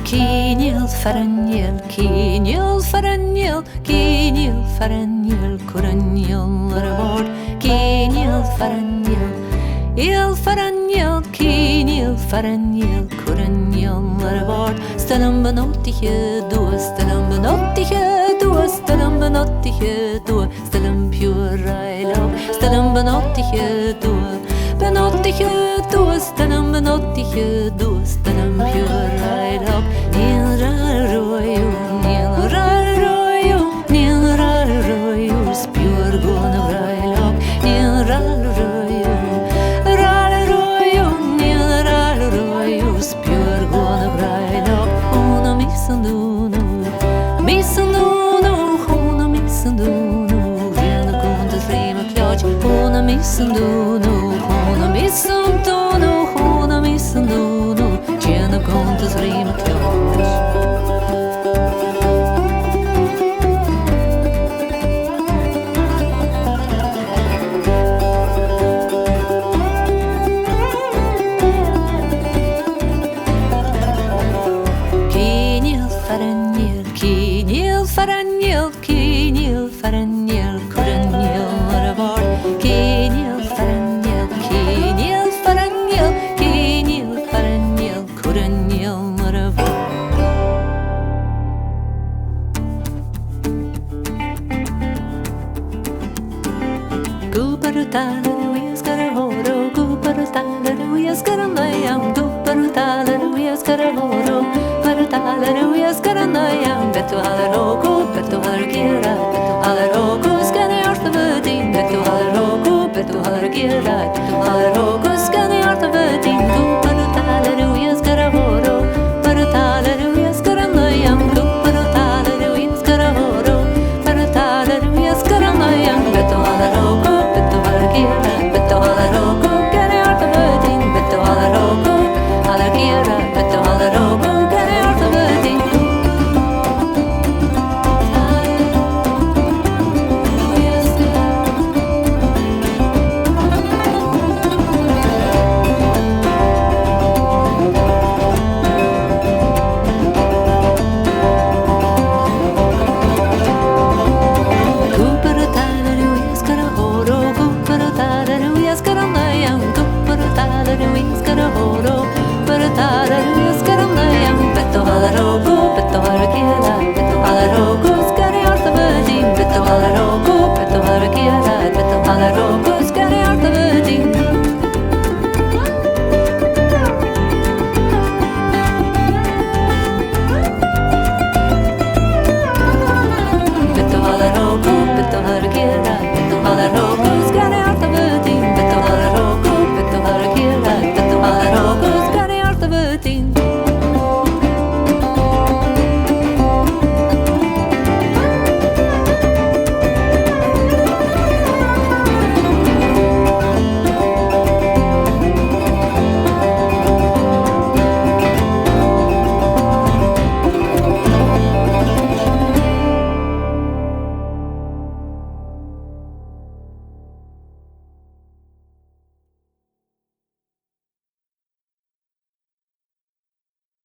Kínil faranil, kínil faranil, kínil faranil, kuranil rabord, kínil faranil, il faranil, kínil faranil, kuranil rabord. Stelum benottige doe, stelum benottige doe, stelum benottige doe, stelum pure railog, stelum benottige doe, benottige doe, stelum benottige doe, stelum pure railog. Hona missunduno, tjena kontas rima klart. Kínil faranil, kínil faranil, kínil faranil, kuranil rabord. Kínil faranil, kínil faranil, kínil faranil, kuranil rabord. Guparutala, we got a horo, guparutala, we got a mayam, guparutala, we got a horo.